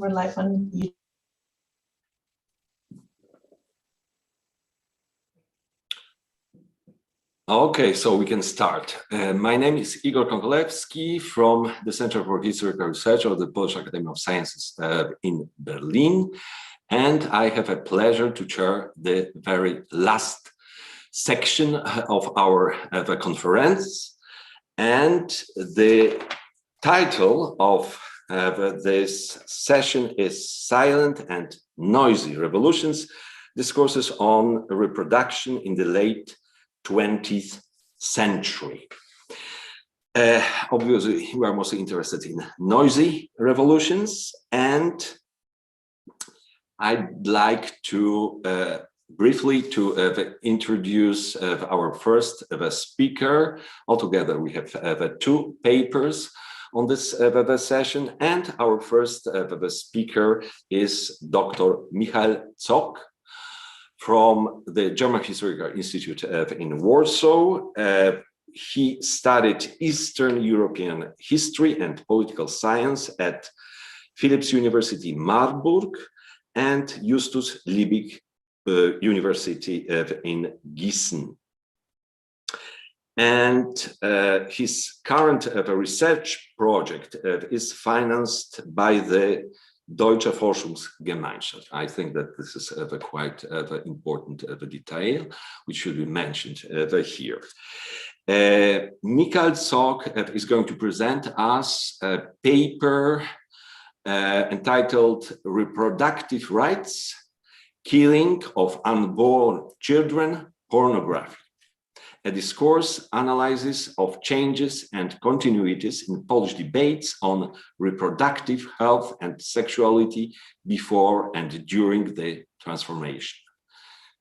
we're live on YouTube. Okay, so we can start. My name is Igor Konkolewski from the Center for Historical Research of the Polish Academy of Sciences in Berlin. And I have a pleasure to chair the very last section of our conference. And the title of this session is Silent and Noisy Revolutions, Discourses on Reproduction in the Late 20th Century. Obviously, we are mostly interested in noisy revolutions, and I'd like to briefly introduce our first speaker. Altogether, we have two papers on this session, and our first speaker is Dr. Michał Zock from the German Historical Institute in Warsaw. He studied Eastern European history and political science at Philipps University Marburg and Justus Liebig University in Gießen. And his current research project is financed by the Deutsche Forschungsgemeinschaft. I think that this is quite important detail, which should be mentioned here. Michał Zock is going to present us a paper entitled Reproductive Rights, Killing of Unborn Children, Pornography. A discourse analysis of changes and continuities in Polish debates on reproductive health and sexuality before and during the transformation.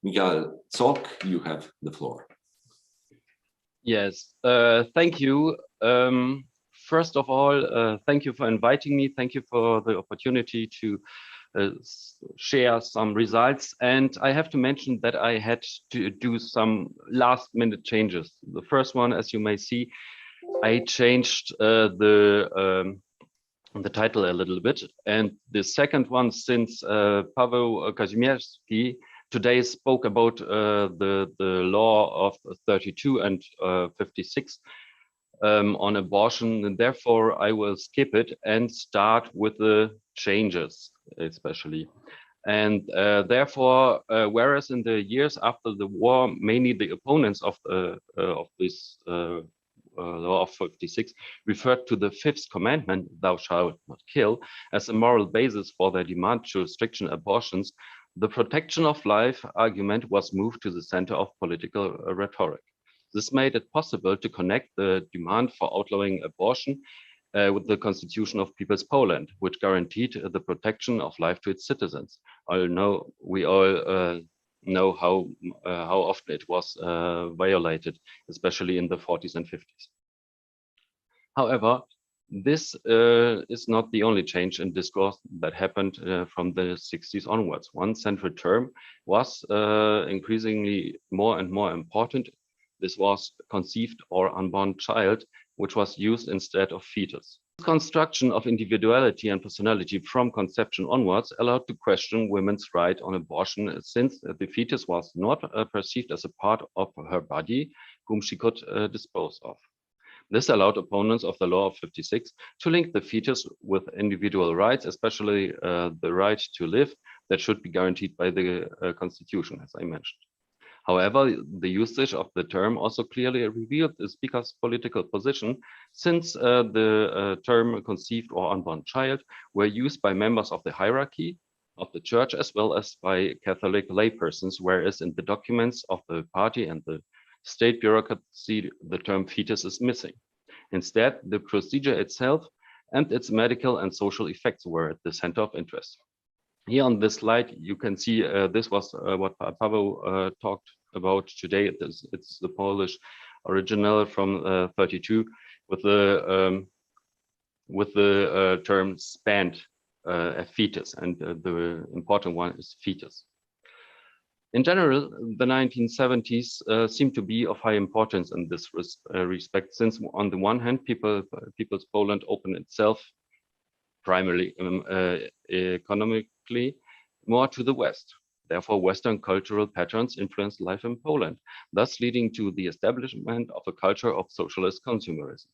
Michał Zock, you have the floor. Yes, thank you. First of all, thank you for inviting me. Thank you for the opportunity to share some results, and I have to mention that I had to do some last-minute changes. The first one, as you may see, I changed the title a little bit, and the second one, since Paweł Kazimierski today spoke about the law of 32 and 56 on abortion, and therefore I will skip it and start with the changes especially. And therefore, whereas in the years after the war, mainly the opponents of this law of 56 referred to the fifth commandment, thou shalt not kill, as a moral basis for their demand to restriction abortions, the protection of life argument was moved to the center of political rhetoric. This made it possible to connect the demand for outlawing abortion with the Constitution of People's Poland, which guaranteed the protection of life to its citizens. We all know how often it was violated, especially in the 40s and 50s. However, this is not the only change in discourse that happened from the 60s onwards. One central term was increasingly more and more important. This was conceived or unborn child, which was used instead of fetus. This construction of individuality and personality from conception onwards allowed to question women's right on abortion, since the fetus was not perceived as a part of her body whom she could dispose of. This allowed opponents of the law of 56 to link the fetus with individual rights, especially the right to live that should be guaranteed by the Constitution, as I mentioned. However, the usage of the term also clearly revealed the speaker's political position, since the term conceived or unborn child were used by members of the hierarchy of the church as well as by Catholic laypersons, whereas in the documents of the party and the state bureaucracy, the term fetus is missing. Instead, the procedure itself and its medical and social effects were at the center of interest. Here on this slide, you can see this was what Paweł talked about today. It's the Polish original from 32 with the term spanned a fetus, and the important one is fetus. In general, the 1970s seem to be of high importance in this respect, since on the one hand, People's Poland opened itself primarily economically, more to the West. Therefore, Western cultural patterns influenced life in Poland, thus leading to the establishment of a culture of socialist consumerism.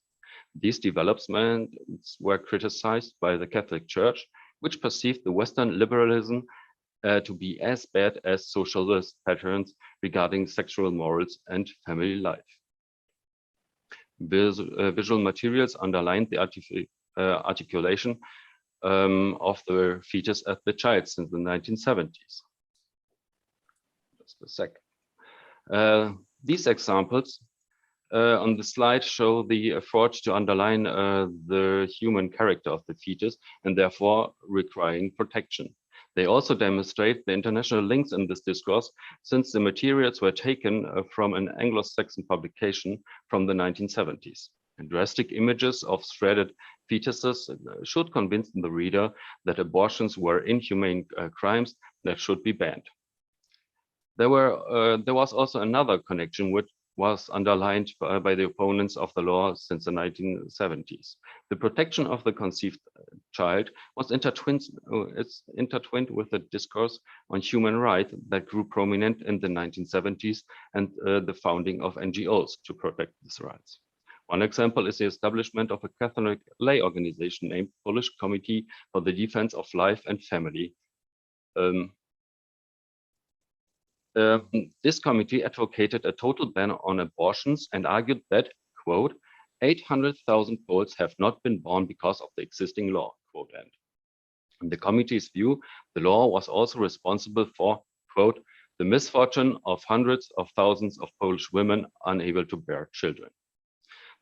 These developments were criticized by the Catholic Church, which perceived the Western liberalism to be as bad as socialist patterns regarding sexual morals and family life. Visual materials underlined the articulation of the fetus as the child since the 1970s. Just a sec. These examples on the slide show the effort to underline the human character of the fetus and therefore requiring protection. They also demonstrate the international links in this discourse, since the materials were taken from an Anglo-Saxon publication from the 1970s. And drastic images of shredded fetuses should convince the reader that abortions were inhumane crimes that should be banned. There was also another connection which was underlined by the opponents of the law since the 1970s. The protection of the conceived child was intertwined with the discourse on human rights that grew prominent in the 1970s and the founding of NGOs to protect these rights. One example is the establishment of a Catholic lay organization named Polish Committee for the Defense of Life and Family. This committee advocated a total ban on abortions and argued that, quote, 800,000 Poles have not been born because of the existing law, quote end. In the committee's view, the law was also responsible for, quote, the misfortune of hundreds of thousands of Polish women unable to bear children.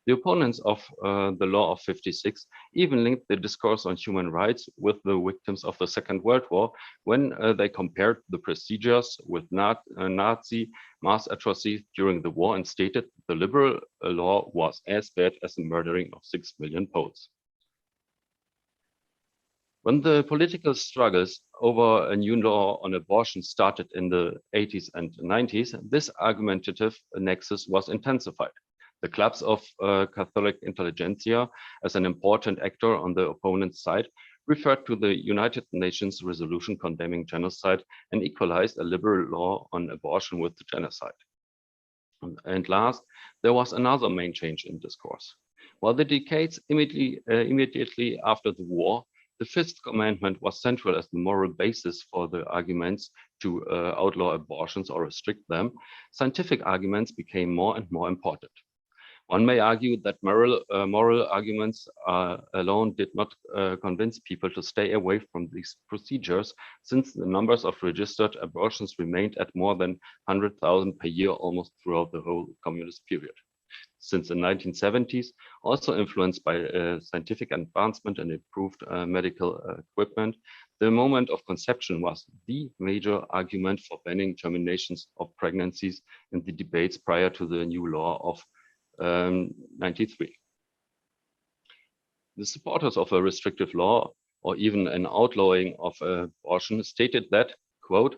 The opponents of the law of '56 even linked the discourse on human rights with the victims of the Second World War when they compared the procedures with Nazi mass atrocities during the war and stated the liberal law was as bad as the murdering of 6 million Poles. When the political struggles over a new law on abortion started in the 80s and 90s, this argumentative nexus was intensified. The clubs of Catholic intelligentsia, as an important actor on the opponent's side, referred to the United Nations resolution condemning genocide and equalized a liberal law on abortion with the genocide. And last, there was another main change in discourse. While the decades immediately after the war, the Fifth Commandment was central as the moral basis for the arguments to outlaw abortions or restrict them, scientific arguments became more and more important. One may argue that moral arguments alone did not convince people to stay away from these procedures, since the numbers of registered abortions remained at more than 100,000 per year almost throughout the whole communist period. Since the 1970s, also influenced by scientific advancement and improved medical equipment, the moment of conception was the major argument for banning terminations of pregnancies in the debates prior to the new law of 93. The supporters of a restrictive law or even an outlawing of abortion stated that, quote,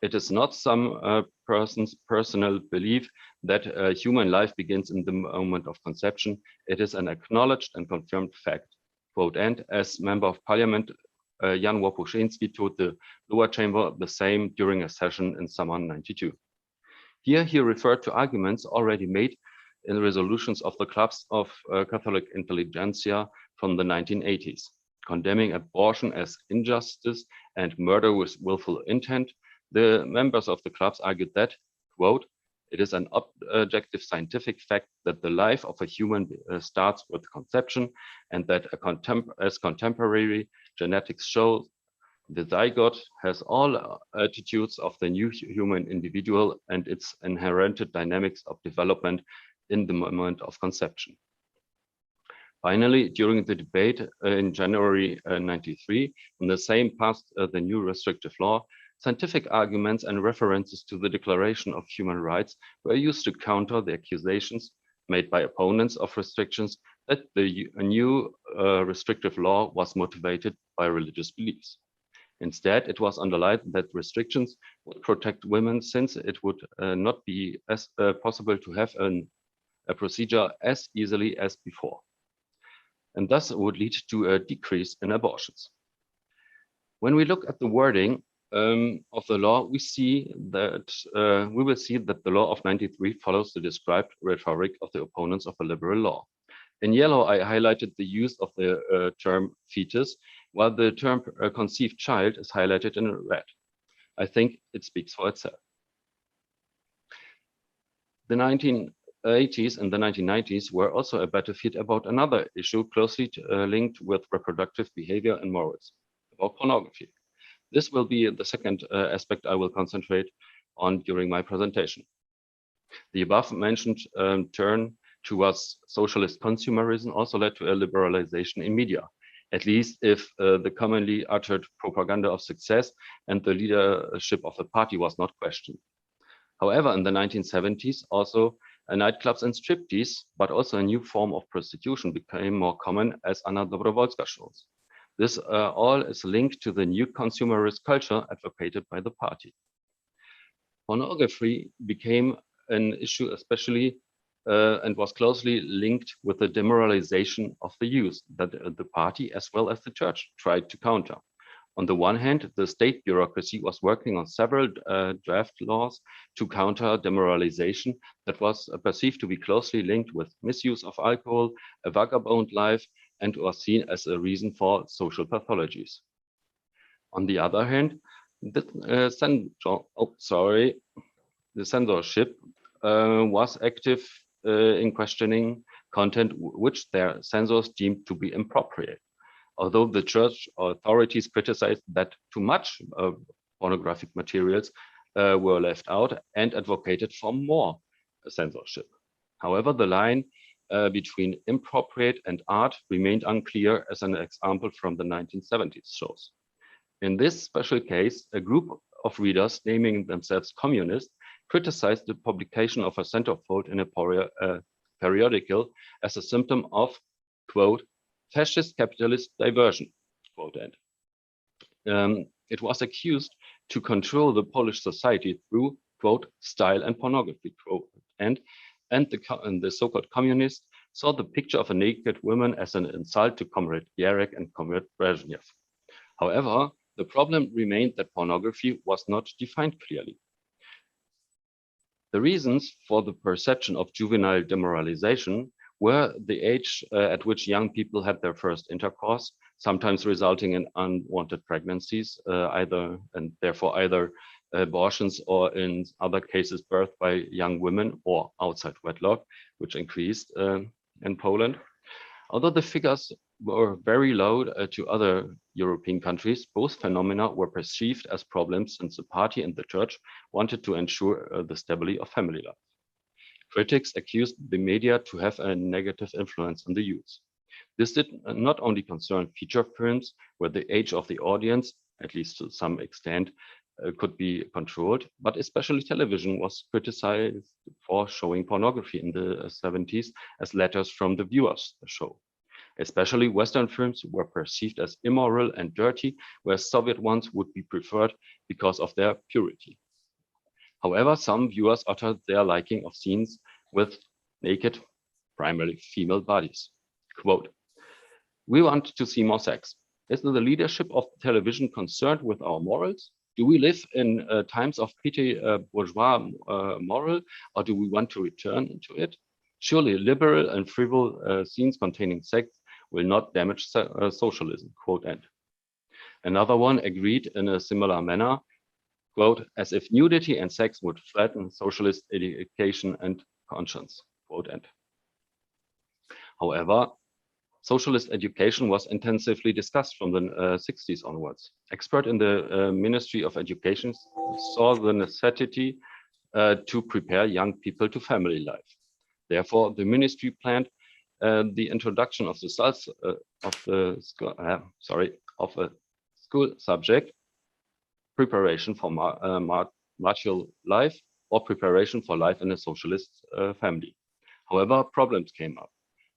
it is not some person's personal belief that human life begins in the moment of conception. It is an acknowledged and confirmed fact, quote, and as Member of Parliament Jan Łopuszyński told the lower chamber the same during a session in summer 92. Here he referred to arguments already made in the resolutions of the clubs of Catholic intelligentsia from the 1980s, condemning abortion as injustice and murder with willful intent. The members of the clubs argued that, quote, it is an objective scientific fact that the life of a human starts with conception, and that as contemporary genetics shows, the zygote has all attitudes of the new human individual and its inherent dynamics of development in the moment of conception. Finally, during the debate in January 93, when the Sejm passed the new restrictive law, scientific arguments and references to the Declaration of Human Rights were used to counter the accusations made by opponents of restrictions that the new restrictive law was motivated by religious beliefs. Instead, it was underlined that restrictions would protect women, since it would not be possible to have a procedure as easily as before. and thus would lead to a decrease in abortions. When we look at the wording of the law, we will see that the law of 93 follows the described rhetoric of the opponents of the liberal law. In yellow, I highlighted the use of the term fetus, while the term conceived child is highlighted in red. I think it speaks for itself. The 1980s and the 1990s were also a battlefield about another issue closely linked with reproductive behavior and morals, about pornography. This will be the second aspect I will concentrate on during my presentation. The above mentioned turn towards socialist consumerism also led to a liberalization in media, at least if the commonly uttered propaganda of success and the leadership of the party was not questioned. However, in the 1970s, also nightclubs and striptease, but also a new form of prostitution became more common, as Anna Dobrowolska shows. This all is linked to the new consumerist culture advocated by the party. Pornography became an issue especially and was closely linked with the demoralization of the youth that the party as well as the church tried to counter. On the one hand, the state bureaucracy was working on several draft laws to counter demoralization that was perceived to be closely linked with misuse of alcohol, a vagabond life, and was seen as a reason for social pathologies. On the other hand, the censorship was active in questioning content which their censors deemed to be inappropriate. Although the church authorities criticized that too much pornographic materials were left out and advocated for more censorship. However, the line between inappropriate and art remained unclear, as an example from the 1970s shows. In this special case, a group of readers naming themselves communists criticized the publication of a centerfold in a periodical as a symptom of, quote, fascist capitalist diversion, quote end. It was accused to control the Polish society through, quote, style and pornography, quote end. And the so-called communists saw the picture of a naked woman as an insult to Comrade Gierek and Comrade Brezhnev. However, the problem remained that pornography was not defined clearly. The reasons for the perception of juvenile demoralization were the age at which young people had their first intercourse, sometimes resulting in unwanted pregnancies, and therefore either abortions or in other cases birth by young women or outside wedlock, which increased in Poland. Although the figures were very low to other European countries, both phenomena were perceived as problems since the party and the church wanted to ensure the stability of family life. Critics accused the media to have a negative influence on the youth. This did not only concern feature films, where the age of the audience, at least to some extent, could be controlled, but especially television was criticized for showing pornography in the 70s as letters from the viewers show. Especially Western films were perceived as immoral and dirty, whereas Soviet ones would be preferred because of their purity. However, some viewers uttered their liking of scenes with naked, primarily female bodies. Quote, we want to see more sex. Is the leadership of television concerned with our morals? Do we live in times of petty bourgeois moral, or do we want to return to it? Surely liberal and frivol scenes containing sex will not damage socialism, quote end. Another one agreed in a similar manner, quote, as if nudity and sex would threaten socialist education and conscience, quote end. However, socialist education was intensively discussed from the 60s onwards. Experts in the Ministry of Education saw the necessity to prepare young people to family life. Therefore, the ministry planned the introduction of a school subject, preparation for martial life or preparation for life in a socialist family. However, problems came up.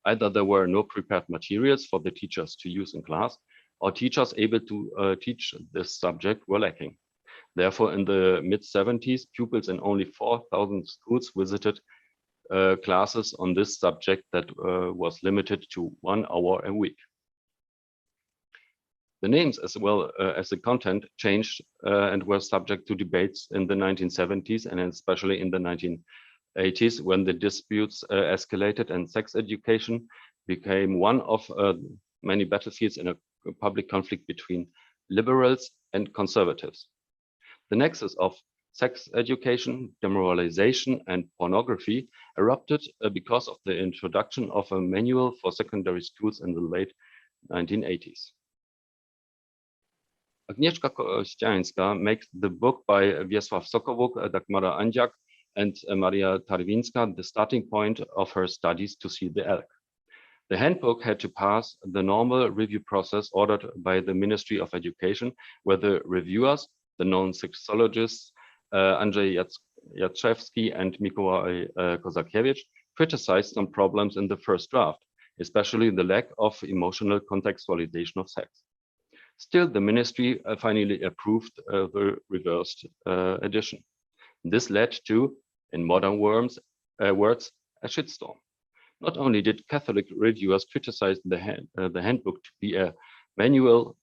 Either there were no prepared materials for the teachers to use in class, or teachers able to teach this subject were lacking. Therefore, in the mid-70s, pupils in only 4,000 schools visited classes on this subject that was limited to 1 hour a week. The names as well as the content changed and were subject to debates in the 1970s and especially in the 1980s when the disputes escalated and sex education became one of many battlefields in a public conflict between liberals and conservatives. The nexus of sex education, demoralization, and pornography erupted because of the introduction of a manual for secondary schools in the late 1980s. Agnieszka Kościańska makes the book by Wiesław Sokołów, Dagmara Andziak, and Maria Tarwinska the starting point of her studies to see the elk. The handbook had to pass the normal review process ordered by the Ministry of Education, where the reviewers, the known sexologists Andrzej Jacewski and Mikołaj Kozakiewicz, criticized some problems in the first draft, especially the lack of emotional contextualization of sex. Still, the ministry finally approved the reversed edition. This led to, in modern words, a shitstorm. Not only did Catholic reviewers criticize the handbook to be a manual,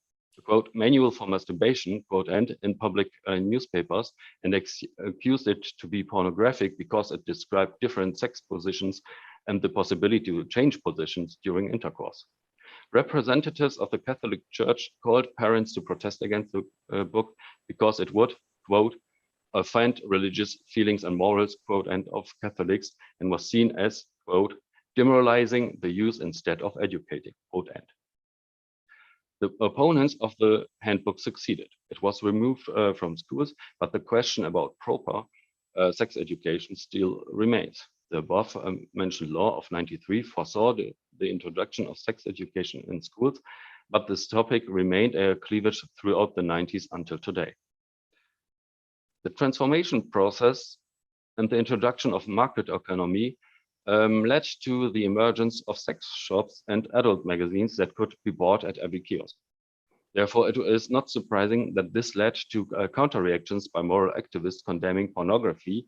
quote, manual for masturbation, quote, end in public newspapers, and accused it to be pornographic because it described different sex positions and the possibility to change positions during intercourse. Representatives of the Catholic Church called parents to protest against the book because it would, quote, offend religious feelings and morals, quote, end of Catholics, and was seen as, quote, demoralizing the youth instead of educating, quote, end. The opponents of the handbook succeeded. It was removed from schools, but the question about proper sex education still remains. The above mentioned law of '93 foresaw the introduction of sex education in schools, but this topic remained a cleavage throughout the 90s until today. The transformation process and the introduction of market economy led to the emergence of sex shops and adult magazines that could be bought at every kiosk. Therefore, it is not surprising that this led to counter-reactions by moral activists condemning pornography,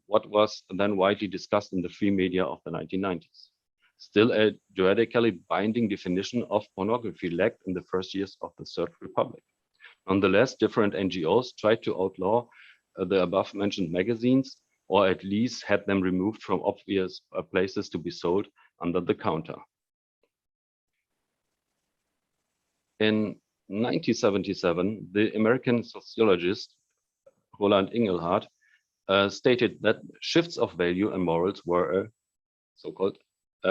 what was then widely discussed in the free media of the 1990s. Still, a juridically binding definition of pornography lacked in the first years of the Third Republic. Nonetheless, different NGOs tried to outlaw the above-mentioned magazines, or at least had them removed from obvious places to be sold under the counter. In 1977, the American sociologist Roland Inglehart stated that shifts of value and morals were a so-called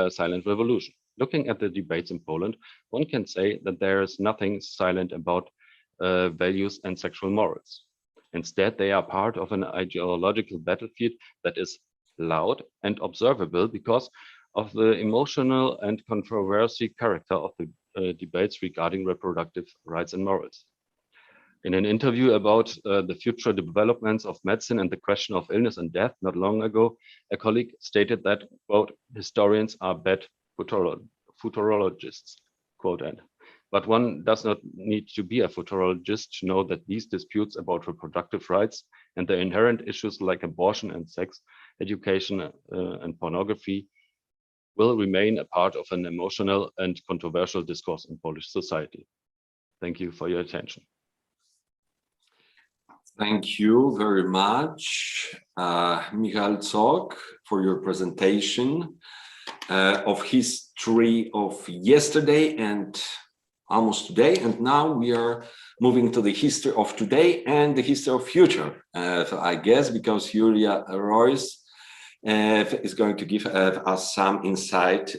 silent revolution. Looking at the debates in Poland, one can say that there is nothing silent about values and sexual morals. Instead, they are part of an ideological battlefield that is loud and observable because of the emotional and controversial character of the debates regarding reproductive rights and morals. In an interview about the future developments of medicine and the question of illness and death not long ago, a colleague stated that, quote, historians are bad futurologists, quote, end. But one does not need to be a futurologist to know that these disputes about reproductive rights and the inherent issues like abortion and sex education and pornography will remain a part of an emotional and controversial discourse in Polish society. Thank you for your attention. Thank you very much, Michal Zok, for your presentation of history of yesterday and almost today. And now we are moving to the history of today and the history of future, so I guess, because Julia Reus is going to give us some insight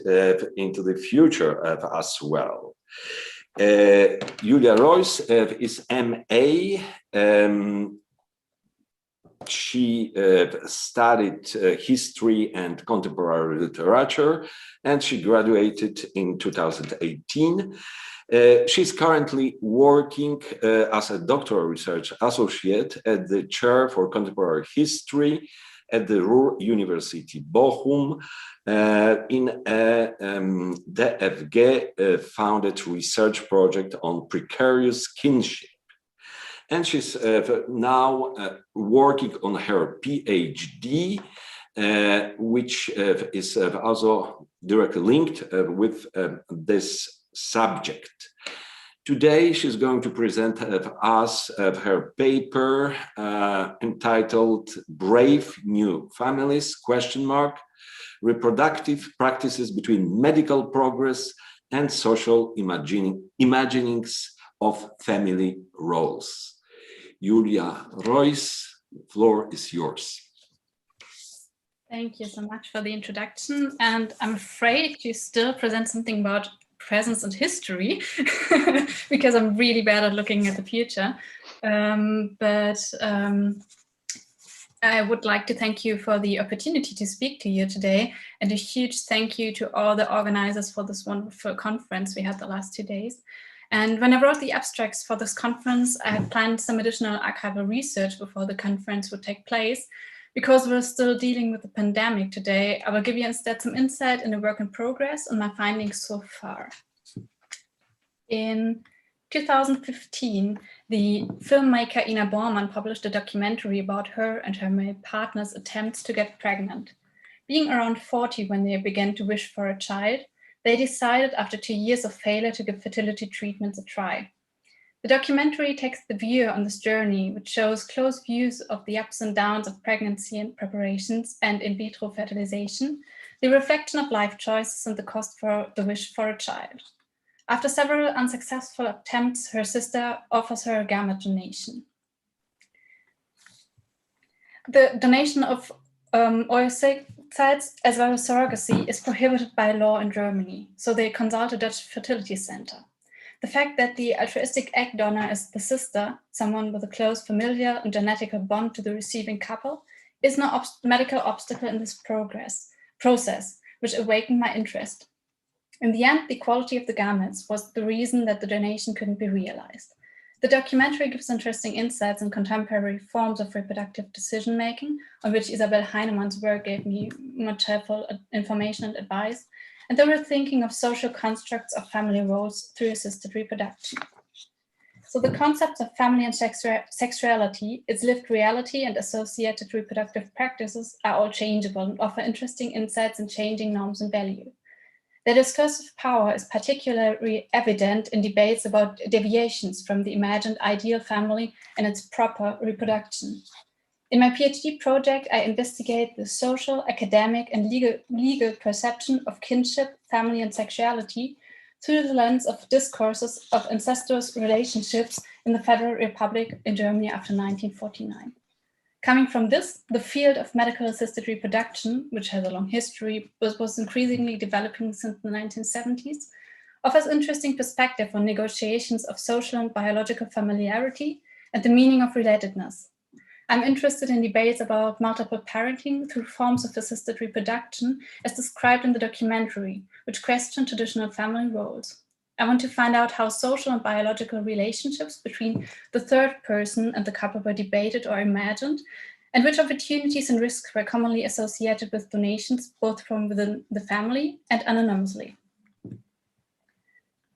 into the future as well. Julia Reus is MA. She studied history and contemporary literature, and she graduated in 2018. She's currently working as a doctoral research associate at the Chair for Contemporary History at the Ruhr University, Bochum, in a DFG founded research project on precarious kinship. And she's now working on her PhD which is also directly linked with this subject. Today, she's going to present us her paper entitled "Brave New Families, ? Reproductive Practices Between Medical Progress and Social Imaginings of Family Roles." Julia Reus, the floor is yours. Thank you so much for the introduction. And I'm afraid you still present something about presence and history because I'm really bad at looking at the future. I would like to thank you for the opportunity to speak to you today, and a huge thank you to all the organizers for this wonderful conference we had the last 2 days. And when I wrote the abstracts for this conference, I had planned some additional archival research before the conference would take place. Because we're still dealing with the pandemic today, I will give you instead some insight in the work in progress and my findings so far. In 2015, the filmmaker Ina Bormann published a documentary about her and her male partner's attempts to get pregnant. Being around 40 when they began to wish for a child, they decided after 2 years of failure to give fertility treatments a try. The documentary takes the viewer on this journey, which shows close views of the ups and downs of pregnancy and preparations and in vitro fertilization, the reflection of life choices and the cost for the wish for a child. After several unsuccessful attempts, her sister offers her a gamete donation. The donation of oocytes as well as surrogacy is prohibited by law in Germany, so they consult a Dutch fertility center. The fact that the altruistic egg donor is the sister, someone with a close familial and genetical bond to the receiving couple, is no medical obstacle in this process, which awakened my interest. In the end, the quality of the gametes was the reason that the donation couldn't be realized. The documentary gives interesting insights in contemporary forms of reproductive decision-making, on which Isabel Heinemann's work gave me much helpful information and advice, and they were thinking of social constructs of family roles through assisted reproduction. So the concepts of family and sexuality, its lived reality and associated reproductive practices are all changeable and offer interesting insights in changing norms and value. Their discursive power is particularly evident in debates about deviations from the imagined ideal family and its proper reproduction. In my PhD project, I investigate the social, academic, and legal perception of kinship, family, and sexuality through the lens of discourses of incestuous relationships in the Federal Republic in Germany after 1949. Coming from this, the field of medical assisted reproduction, which has a long history, but was increasingly developing since the 1970s, offers interesting perspective on negotiations of social and biological familiarity and the meaning of relatedness. I'm interested in debates about multiple parenting through forms of assisted reproduction as described in the documentary, which question traditional family roles. I want to find out how social and biological relationships between the third person and the couple were debated or imagined, and which opportunities and risks were commonly associated with donations, both from within the family and anonymously.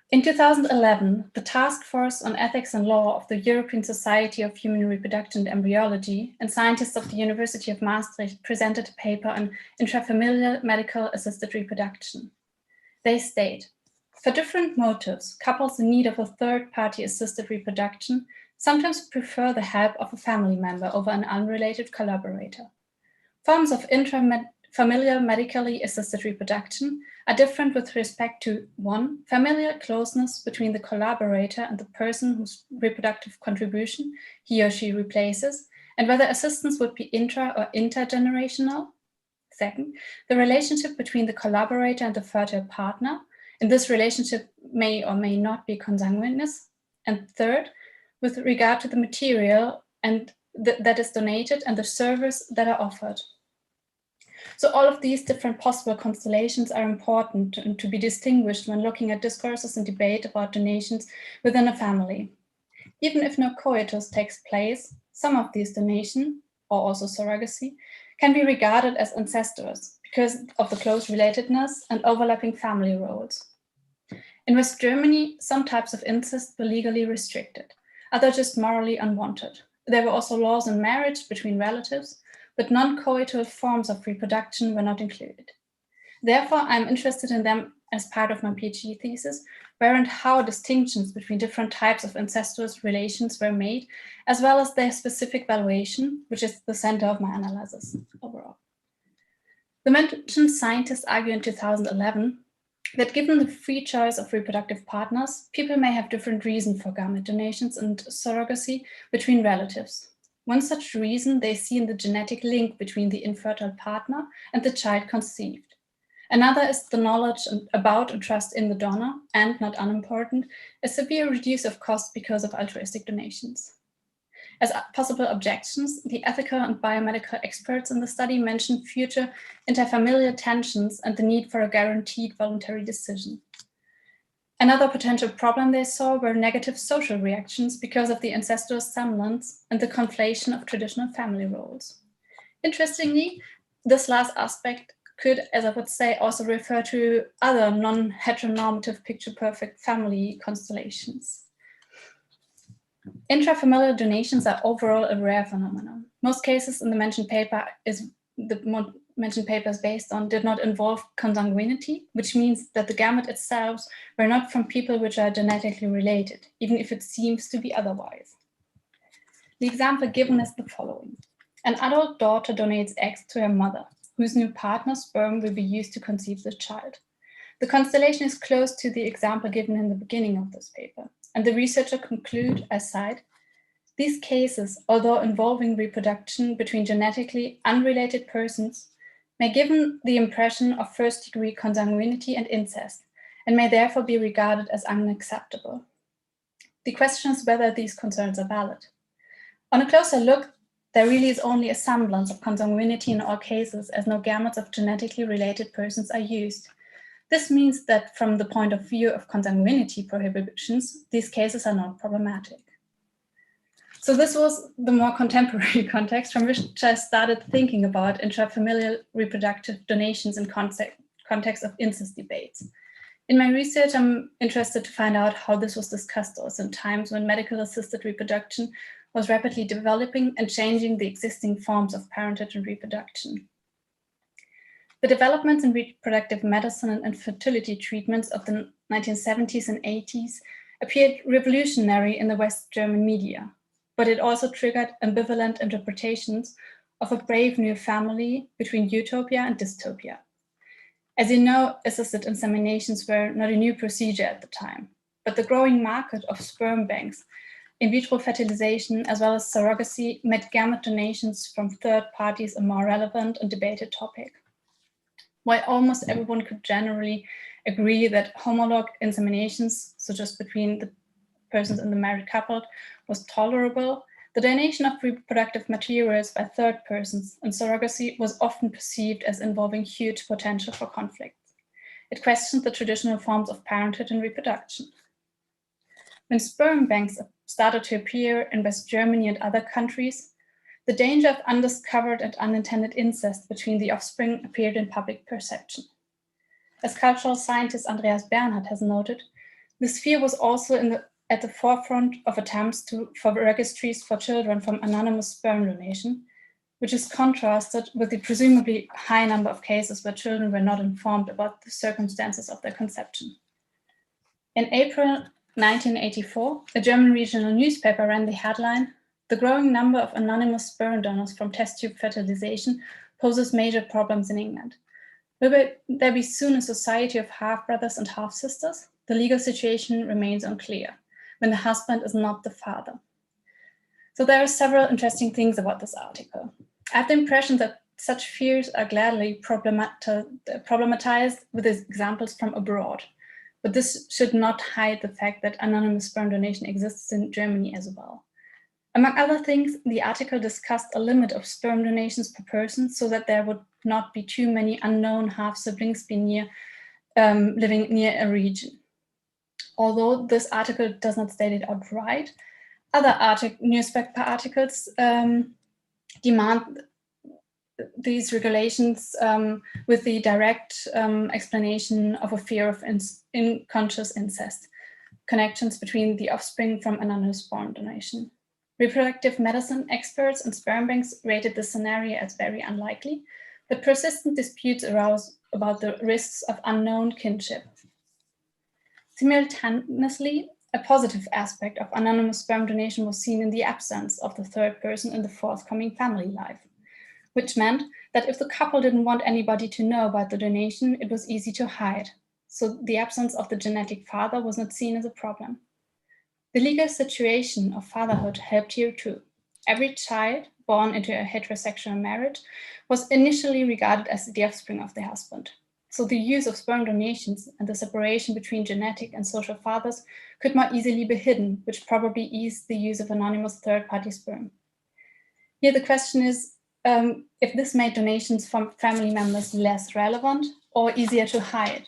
In 2011, the Task Force on Ethics and Law of the European Society of Human Reproduction and Embryology and scientists of the University of Maastricht presented a paper on intrafamilial medical assisted reproduction. They state, for different motives, couples in need of a third-party assisted reproduction sometimes prefer the help of a family member over an unrelated collaborator. Forms of intrafamilial medically assisted reproduction are different with respect to 1. Familial closeness between the collaborator and the person whose reproductive contribution he or she replaces, and whether assistance would be intra- or intergenerational. 2. The relationship between the collaborator and the fertile partner, and this relationship may or may not be consanguineous. And 3, with regard to the material and that is donated and the service that are offered. So all of these different possible constellations are important to be distinguished when looking at discourses and debate about donations within a family. Even if no coitus takes place, some of these donations, or also surrogacy, can be regarded as incestuous because of the close relatedness and overlapping family roles. In West Germany, some types of incest were legally restricted, others just morally unwanted. There were also laws on marriage between relatives, but non-coital forms of reproduction were not included. Therefore, I'm interested in them as part of my PhD thesis, where and how distinctions between different types of incestuous relations were made, as well as their specific valuation, which is the center of my analysis overall. The mentioned scientists argue in 2011 that given the free choice of reproductive partners, people may have different reasons for gamete donations and surrogacy between relatives. One such reason they see in the genetic link between the infertile partner and the child conceived. Another is the knowledge about and trust in the donor, and not unimportant, a severe reduce of cost because of altruistic donations. As possible objections, the ethical and biomedical experts in the study mentioned future interfamilial tensions and the need for a guaranteed voluntary decision. Another potential problem they saw were negative social reactions because of the incestuous semblance and the conflation of traditional family roles. Interestingly, this last aspect could, as I would say, also refer to other non-heteronormative picture-perfect family constellations. Intrafamilial donations are overall a rare phenomenon. Most cases in the mentioned paper is based on did not involve consanguinity, which means that the gamete itself were not from people which are genetically related, even if it seems to be otherwise. The example given is the following. An adult daughter donates eggs to her mother, whose new partner's sperm will be used to conceive the child. The constellation is close to the example given in the beginning of this paper, and the researcher conclude, I cite, these cases, although involving reproduction between genetically unrelated persons, may give the impression of first-degree consanguinity and incest, and may therefore be regarded as unacceptable. The question is whether these concerns are valid. On a closer look, there really is only a semblance of consanguinity in all cases, as no gametes of genetically related persons are used. This means that from the point of view of consanguinity prohibitions, these cases are not problematic. So this was the more contemporary context from which I started thinking about intrafamilial reproductive donations in context of incest debates. In my research, I'm interested to find out how this was discussed also in times when medical-assisted reproduction was rapidly developing and changing the existing forms of parentage and reproduction. The developments in reproductive medicine and infertility treatments of the 1970s and 80s appeared revolutionary in the West German media, but it also triggered ambivalent interpretations of a brave new family between utopia and dystopia. As you know, assisted inseminations were not a new procedure at the time, but the growing market of sperm banks, in vitro fertilization, as well as surrogacy, made gamete donations from third parties a more relevant and debated topic. While almost everyone could generally agree that homolog inseminations, such as between the persons in the married couple, was tolerable, the donation of reproductive materials by third persons and surrogacy was often perceived as involving huge potential for conflict. It questioned the traditional forms of parenthood and reproduction. When sperm banks started to appear in West Germany and other countries, the danger of undiscovered and unintended incest between the offspring appeared in public perception. As cultural scientist Andreas Bernhard has noted, this fear was also at the forefront of attempts for registries for children from anonymous sperm donation, which is contrasted with the presumably high number of cases where children were not informed about the circumstances of their conception. In April 1984, a German regional newspaper ran the headline, "The growing number of anonymous sperm donors from test tube fertilization poses major problems in England. Will there be soon a society of half-brothers and half-sisters? The legal situation remains unclear, when the husband is not the father." So there are several interesting things about this article. I have the impression that such fears are gladly problematized with examples from abroad. But this should not hide the fact that anonymous sperm donation exists in Germany as well. Among other things, the article discussed a limit of sperm donations per person so that there would not be too many unknown half-siblings living near a region. Although this article does not state it outright, other newspaper articles demand these regulations with the direct explanation of a fear of unconscious incest, connections between the offspring from anonymous sperm donation. Reproductive medicine experts and sperm banks rated this scenario as very unlikely, but persistent disputes arose about the risks of unknown kinship. Simultaneously, a positive aspect of anonymous sperm donation was seen in the absence of the third person in the forthcoming family life, which meant that if the couple didn't want anybody to know about the donation, it was easy to hide. So the absence of the genetic father was not seen as a problem. The legal situation of fatherhood helped here too. Every child born into a heterosexual marriage was initially regarded as the offspring of the husband. So the use of sperm donations and the separation between genetic and social fathers could more easily be hidden, which probably eased the use of anonymous third-party sperm. Here the question is if this made donations from family members less relevant or easier to hide.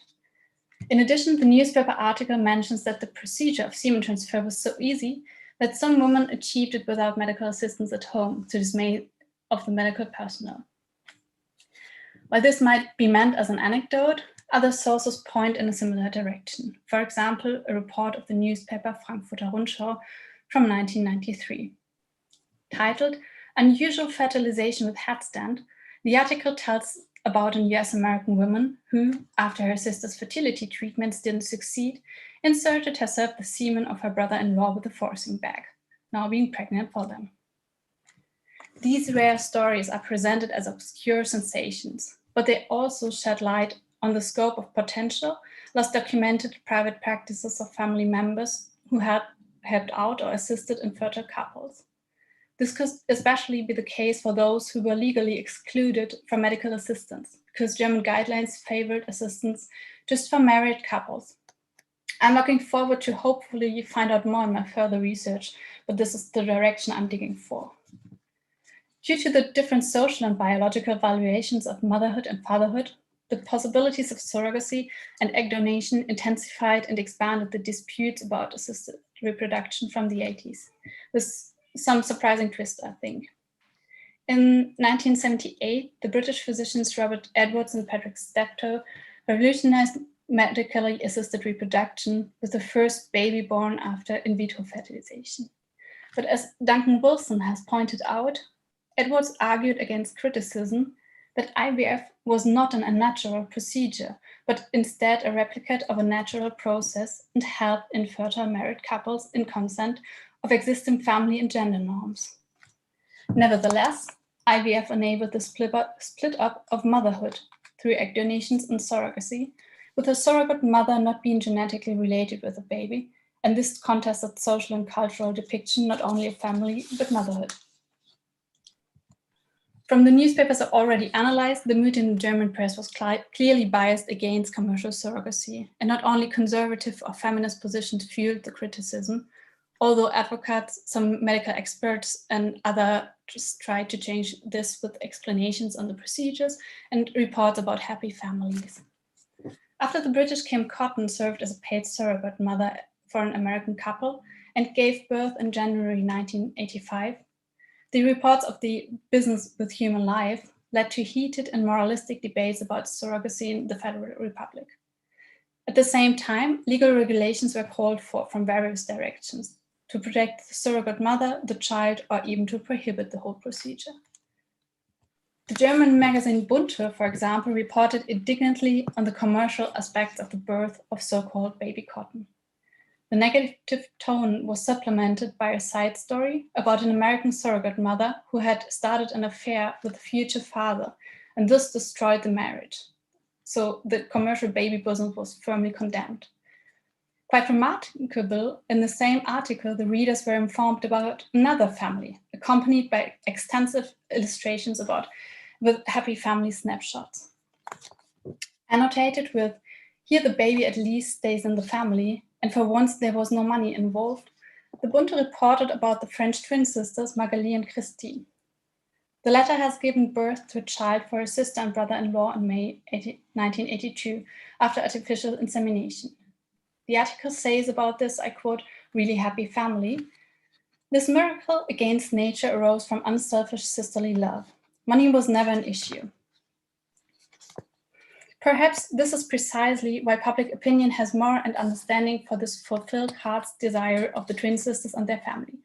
In addition, the newspaper article mentions that the procedure of semen transfer was so easy that some women achieved it without medical assistance at home, to dismay of the medical personnel. While this might be meant as an anecdote, other sources point in a similar direction. For example, a report of the newspaper Frankfurter Rundschau from 1993. Titled Unusual Fertilization with Headstand, the article tells about an US-American woman who, after her sister's fertility treatments didn't succeed, inserted herself the semen of her brother-in-law with a forcing bag, now being pregnant for them. These rare stories are presented as obscure sensations, but they also shed light on the scope of potential, thus documented private practices of family members who had helped out or assisted infertile couples. This could especially be the case for those who were legally excluded from medical assistance, because German guidelines favored assistance just for married couples. I'm looking forward to hopefully find out more in my further research, but this is the direction I'm digging for. Due to the different social and biological valuations of motherhood and fatherhood, the possibilities of surrogacy and egg donation intensified and expanded the disputes about assisted reproduction from the 80s, with some surprising twist, I think. In 1978, the British physicians Robert Edwards and Patrick Steptoe revolutionized medically assisted reproduction with the first baby born after in vitro fertilization. But as Duncan Wilson has pointed out, Edwards argued against criticism that IVF was not an unnatural procedure, but instead a replicate of a natural process and helped infertile married couples in consent of existing family and gender norms. Nevertheless, IVF enabled the split up of motherhood through egg donations and surrogacy, with a surrogate mother not being genetically related with a baby, and this contested social and cultural depiction not only of family, but motherhood. From the newspapers I already analyzed, the mood in the German press was clearly biased against commercial surrogacy, and not only conservative or feminist positions fueled the criticism, although advocates, some medical experts, and others tried to change this with explanations on the procedures and reports about happy families. After the British Kim Cotton served as a paid surrogate mother for an American couple and gave birth in January 1985, the reports of the Business with Human Life led to heated and moralistic debates about surrogacy in the Federal Republic. At the same time, legal regulations were called for from various directions to protect the surrogate mother, the child, or even to prohibit the whole procedure. The German magazine Bunte, for example, reported indignantly on the commercial aspects of the birth of so-called baby cotton. The negative tone was supplemented by a side story about an American surrogate mother who had started an affair with a future father and thus destroyed the marriage. So the commercial baby business was firmly condemned. Quite remarkable, in the same article, the readers were informed about another family, accompanied by extensive illustrations with happy family snapshots. Annotated with, "Here the baby at least stays in the family, and for once there was no money involved," the Bunte reported about the French twin sisters Magali and Christine. The latter has given birth to a child for her sister and brother-in-law in May 1982 after artificial insemination. The article says about this, I quote, "really happy family. This miracle against nature arose from unselfish sisterly love. Money was never an issue." Perhaps this is precisely why public opinion has more and understanding for this fulfilled heart's desire of the twin sisters and their family.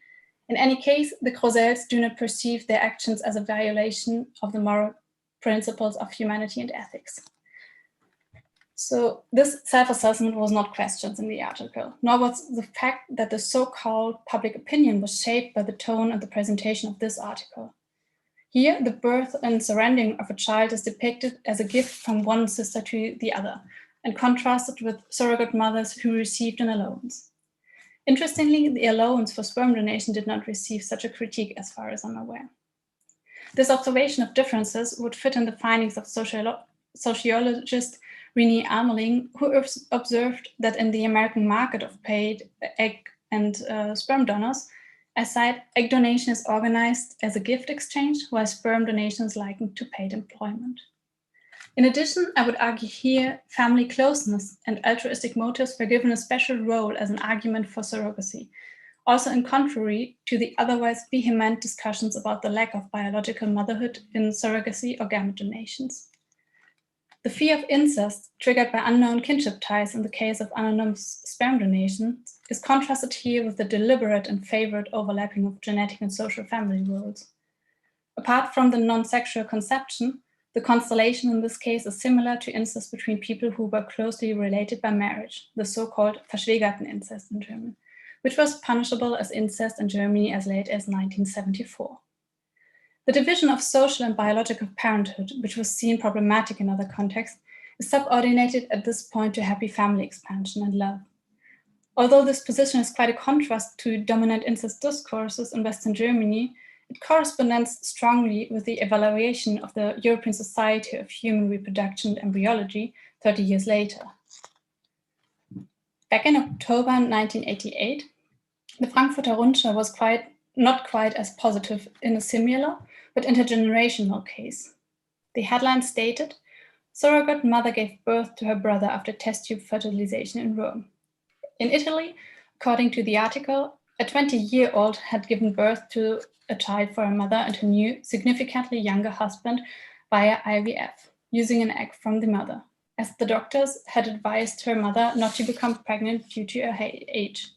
In any case, the Crozels do not perceive their actions as a violation of the moral principles of humanity and ethics. So this self-assessment was not questioned in the article, nor was the fact that the so-called public opinion was shaped by the tone and the presentation of this article. Here, the birth and surrendering of a child is depicted as a gift from one sister to the other, and contrasted with surrogate mothers who received an allowance. Interestingly, the allowance for sperm donation did not receive such a critique as far as I'm aware. This observation of differences would fit in the findings of sociologist Renee Ameling, who observed that in the American market of paid egg and sperm donors, as cite, egg donation is organized as a gift exchange, while sperm donation is likened to paid employment. In addition, I would argue here family closeness and altruistic motives were given a special role as an argument for surrogacy, also in contrary to the otherwise vehement discussions about the lack of biological motherhood in surrogacy or gamete donations. The fear of incest, triggered by unknown kinship ties in the case of anonymous sperm donations, is contrasted here with the deliberate and favored overlapping of genetic and social family roles. Apart from the non-sexual conception, the constellation in this case is similar to incest between people who were closely related by marriage, the so-called Verschwägerten incest in German, which was punishable as incest in Germany as late as 1974. The division of social and biological parenthood, which was seen problematic in other contexts, is subordinated at this point to happy family expansion and love. Although this position is quite a contrast to dominant incest discourses in Western Germany, it corresponds strongly with the evaluation of the European Society of Human Reproduction and Embryology 30 years later. Back in October 1988, the Frankfurter Rundschau was not quite as positive in a similar but intergenerational case. The headline stated, "Surrogate mother gave birth to her brother after test tube fertilization in Ruhr." In Italy, according to the article, a 20-year-old had given birth to a child for her mother and her new, significantly younger husband via IVF, using an egg from the mother, as the doctors had advised her mother not to become pregnant due to her age.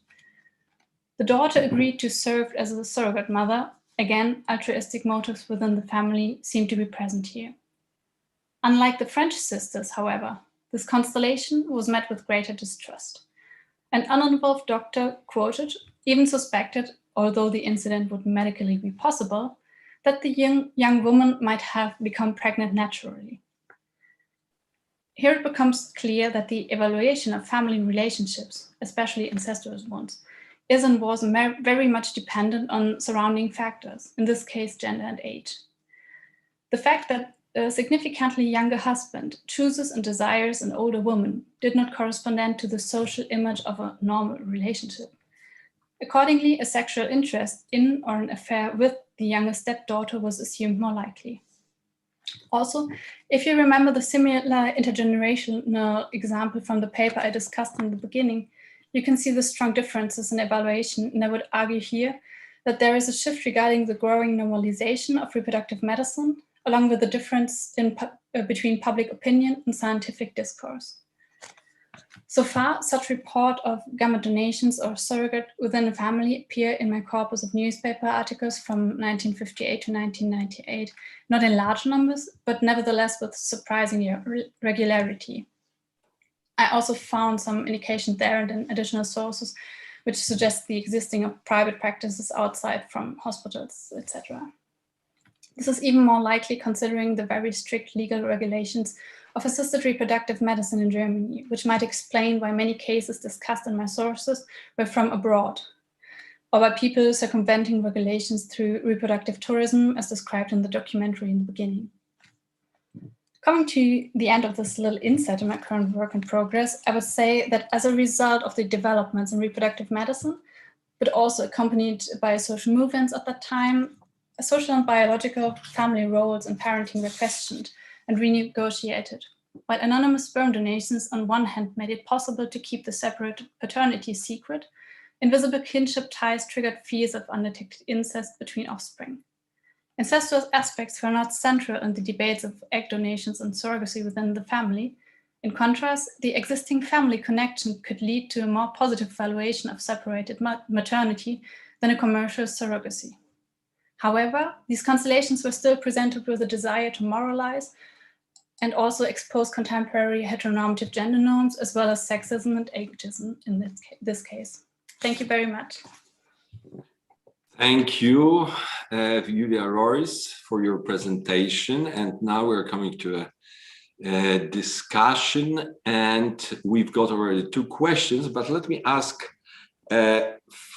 The daughter agreed to serve as a surrogate mother. Again, altruistic motives within the family seem to be present here. Unlike the French sisters, however, this constellation was met with greater distrust. An uninvolved doctor quoted, even suspected, although the incident would medically be possible, that the young woman might have become pregnant naturally. Here it becomes clear that the evaluation of family relationships, especially incestuous ones, is and was very much dependent on surrounding factors, in this case, gender and age. The fact that a significantly younger husband chooses and desires an older woman did not correspond to the social image of a normal relationship. Accordingly, a sexual interest in or an affair with the younger stepdaughter was assumed more likely. Also, if you remember the similar intergenerational example from the paper I discussed in the beginning, you can see the strong differences in evaluation, and I would argue here that there is a shift regarding the growing normalization of reproductive medicine, along with the difference between public opinion and scientific discourse. So far, such report of gamete donations or surrogate within a family appear in my corpus of newspaper articles from 1958 to 1998, not in large numbers, but nevertheless with surprising regularity. I also found some indication there and in additional sources which suggest the existing of private practices outside from hospitals, etc. This is even more likely considering the very strict legal regulations of assisted reproductive medicine in Germany, which might explain why many cases discussed in my sources were from abroad, or by people circumventing regulations through reproductive tourism, as described in the documentary in the beginning. Coming to the end of this little insight in my current work in progress, I would say that as a result of the developments in reproductive medicine, but also accompanied by social movements at that time, social and biological family roles and parenting were questioned and renegotiated. While anonymous sperm donations on one hand made it possible to keep the separate paternity secret, invisible kinship ties triggered fears of undetected incest between offspring. Incestuous aspects were not central in the debates of egg donations and surrogacy within the family. In contrast, the existing family connection could lead to a more positive valuation of separated maternity than a commercial surrogacy. However, these constellations were still presented with a desire to moralize and also expose contemporary heteronormative gender norms, as well as sexism and ageism in this case. Thank you very much. Thank you, Julia Reus, for your presentation. And now we're coming to a discussion, and we've got already 2 questions, but let me ask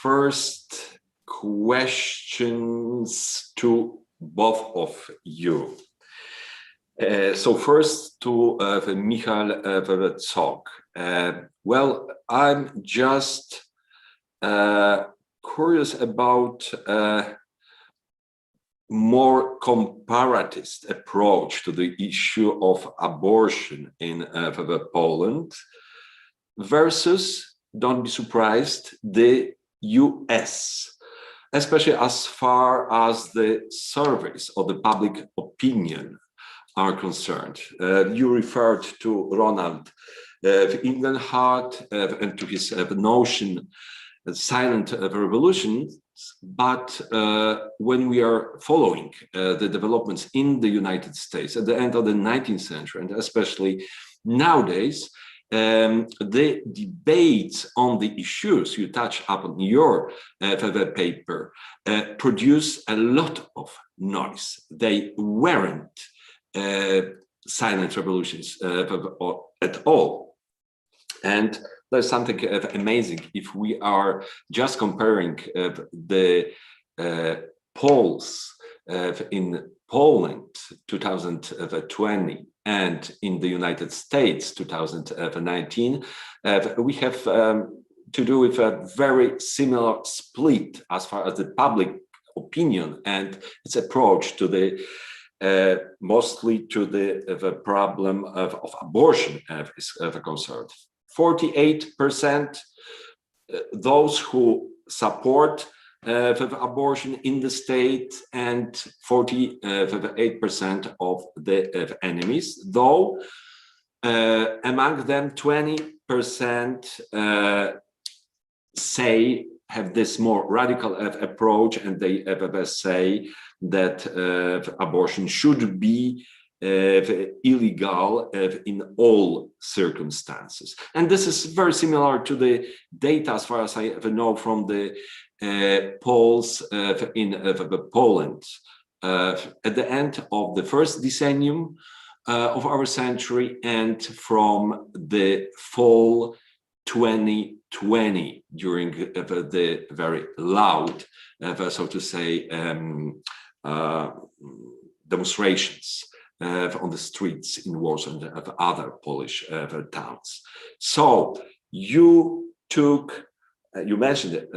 first questions to both of you. So first to Michal Weweczok. Well, I'm just curious about more comparatist approach to the issue of abortion in Poland versus, don't be surprised, the US, especially as far as the surveys of the public opinion are concerned. You referred to Ronald Ingenhardt and to his notion silent revolution, but when we are following the developments in the United States at the end of the 19th century, and especially nowadays, the debates on the issues you touch upon in your paper produce a lot of noise. They weren't silent revolutions at all. And there's something amazing if we are just comparing the polls in Poland 2020 and in the United States 2019, we have to do with a very similar split as far as the public opinion and its approach to the mostly to the problem of abortion is concerned. 48% those who support abortion in the state, and 48% of the enemies, though among them 20% have this more radical approach, and they say that abortion should be illegal in all circumstances. And this is very similar to the data, as far as I know, from the polls in Poland. At the end of the first decennium of our century and from the fall 2020, during the very loud, so to say, demonstrations on the streets in Warsaw and other Polish towns. So you mentioned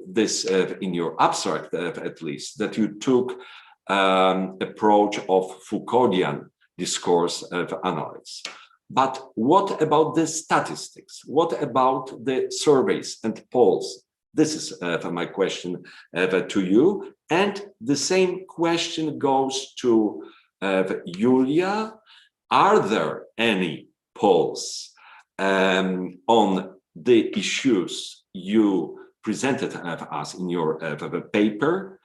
this in your abstract, at least, that you took approach of Foucauldian discourse analysis. But what about the statistics? What about the surveys and polls? This is my question to you. And the same question goes to Julia. Are there any polls on the issues you presented us in your paper?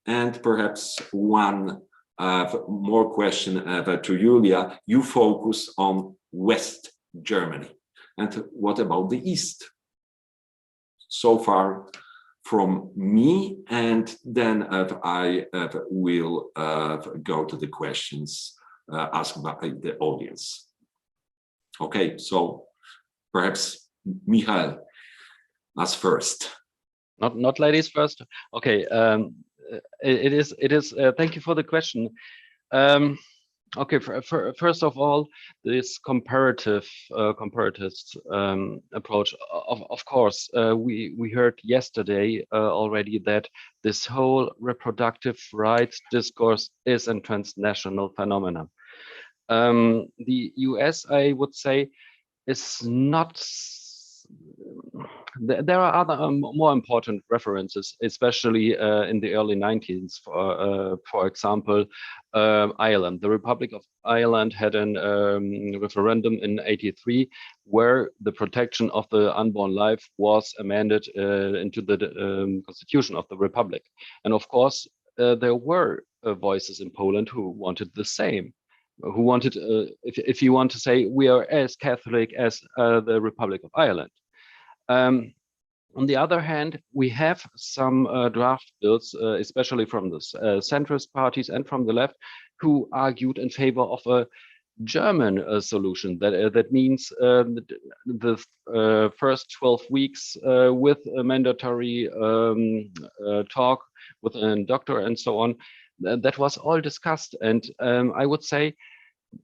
And perhaps one more question to Julia. You focus on West Germany. And what about the East? So far from me, and then I will go to the questions asked by the audience. Okay, so perhaps Michal as first. Not ladies first. Okay, it is. Thank you for the question. Okay, first of all, this comparatist approach. Of course, we heard yesterday already that this whole reproductive rights discourse is a transnational phenomenon. The US, I would say, is not there are other more important references, especially in the early 90s. For example, Ireland. The Republic of Ireland had a referendum in '83 where the protection of the unborn life was amended into the constitution of the Republic. And of course, there were voices in Poland who wanted the same, who wanted, if you want to say, we are as Catholic as the Republic of Ireland. On the other hand, we have some draft bills, especially from the centrist parties and from the left, who argued in favor of a German solution. That means the first 12 weeks with a mandatory talk with a doctor and so on. That was all discussed, and I would say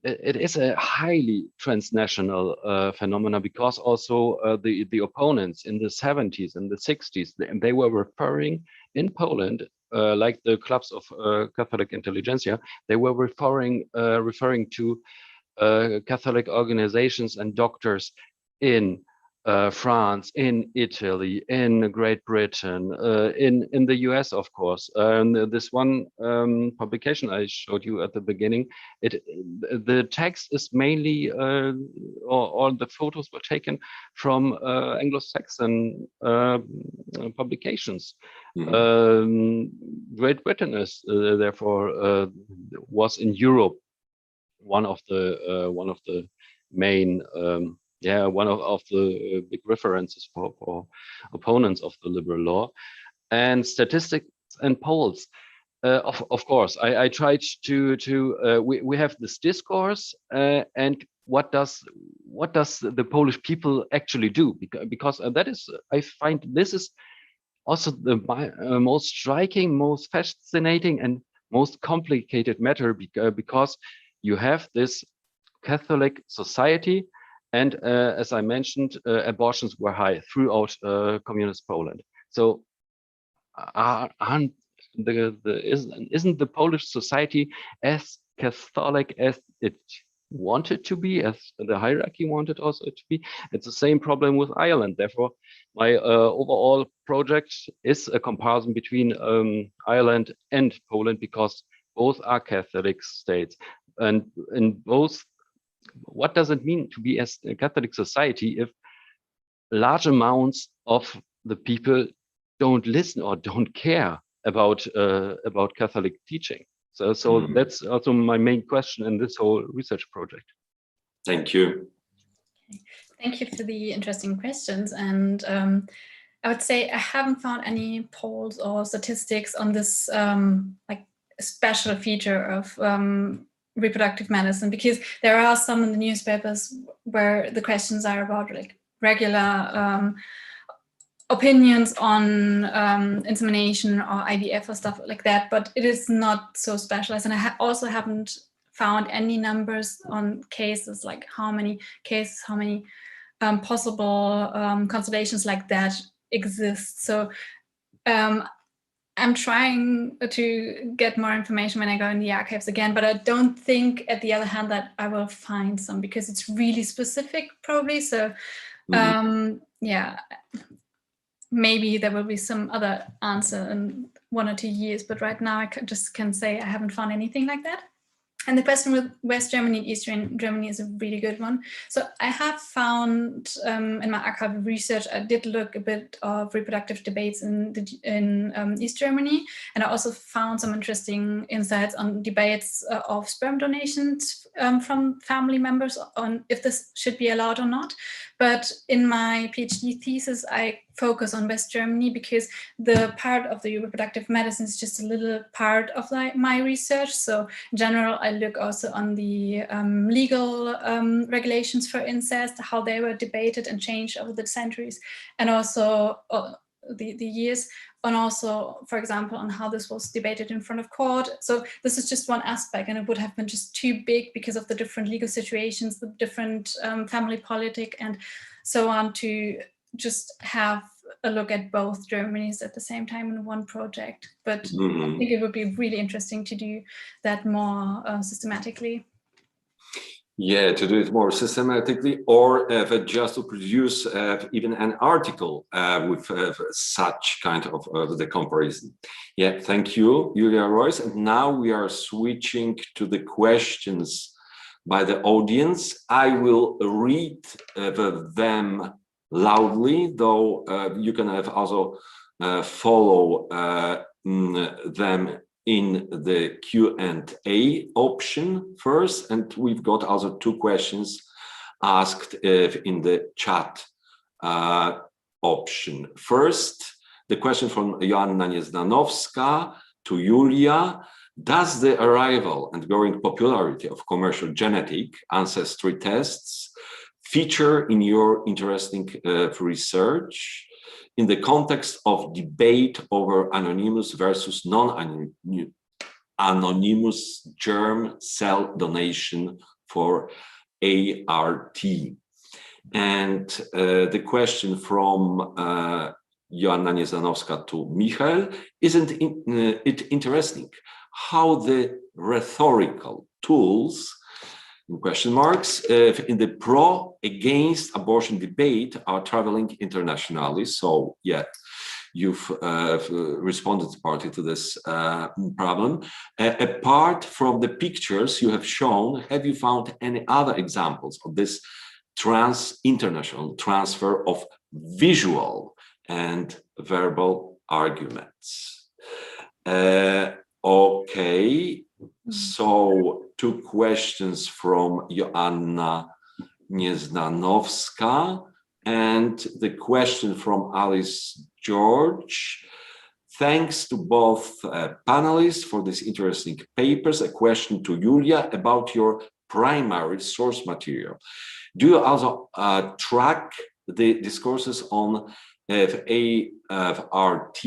it is a highly transnational phenomena, because also the opponents in the 70s and the 60s, they were referring in Poland, like the clubs of Catholic intelligentsia, they were referring to Catholic organizations and doctors in France, in Italy, in Great Britain, in the US, of course. This one publication I showed you at the beginning, the text is mainly, all the photos were taken from Anglo-Saxon publications. Great Britain is therefore was in Europe one of the main one of the big references for opponents of the liberal law. And statistics and polls, of course, I tried to we have this discourse, and what does the Polish people actually do? Because that is, I find this is also the most striking, most fascinating, and most complicated matter, because you have this Catholic society. And as I mentioned, abortions were high throughout communist Poland. So isn't the Polish society as Catholic as it wanted to be, as the hierarchy wanted also to be? It's the same problem with Ireland. Therefore, my overall project is a comparison between Ireland and Poland, because both are Catholic states. And in both, what does it mean to be as a Catholic society if large amounts of the people don't listen or don't care about Catholic teaching? So that's also my main question in this whole research project. Thank you. Thank you for the interesting questions. And I would say I haven't found any polls or statistics on this like special feature of reproductive medicine, because there are some in the newspapers where the questions are about like regular opinions on insemination or IVF or stuff like that, but it is not so specialized. And I also haven't found any numbers on cases, like how many cases, how many possible constellations like that exist. So I'm trying to get more information when I go in the archives again, but I don't think, at the other hand, that I will find some, because it's really specific, probably. So, yeah, maybe there will be some other answer in 1 or 2 years, but right now I just can say I haven't found anything like that. And the question with West Germany and Eastern Germany is a really good one. So I have found in my archival research, I did look a bit of reproductive debates in East Germany, and I also found some interesting insights on debates of sperm donations from family members on if this should be allowed or not. But in my PhD thesis, I focus on West Germany, because the part of the reproductive medicine is just a little part of my research. So in general, I look also on the legal regulations for incest, how they were debated and changed over the centuries, and also the years, and also, for example, on how this was debated in front of court. So this is just one aspect, and it would have been just too big because of the different legal situations, the different family politic and so on, to just have a look at both Germanys at the same time in one project. But I think it would be really interesting to do that more systematically. Yeah, to do it more systematically, or just to produce even an article with such kind of the comparison. Yeah, thank you, Julia Reus. And now we are switching to the questions by the audience. I will read them loudly, though you can have also follow them in the Q&A option first, and we've got also two questions asked in the chat option. First, the question from Joanna Nieznanowska to Julia: does the arrival and growing popularity of commercial genetic ancestry tests feature in your interesting research in the context of debate over anonymous versus non-anonymous germ cell donation for ART? And the question from Joanna Nieznanowska to Michael: isn't it interesting how the rhetorical tools in question marks in the pro-against abortion debate are traveling internationally? So yeah, you've responded partly to this problem. Apart from the pictures you have shown, have you found any other examples of this international transfer of visual and verbal arguments? Okay, so two questions from Joanna Nieznanowska, and the question from Alice George. Thanks to both panelists for these interesting papers. A question to Julia about your primary source material. Do you also track the discourses on ART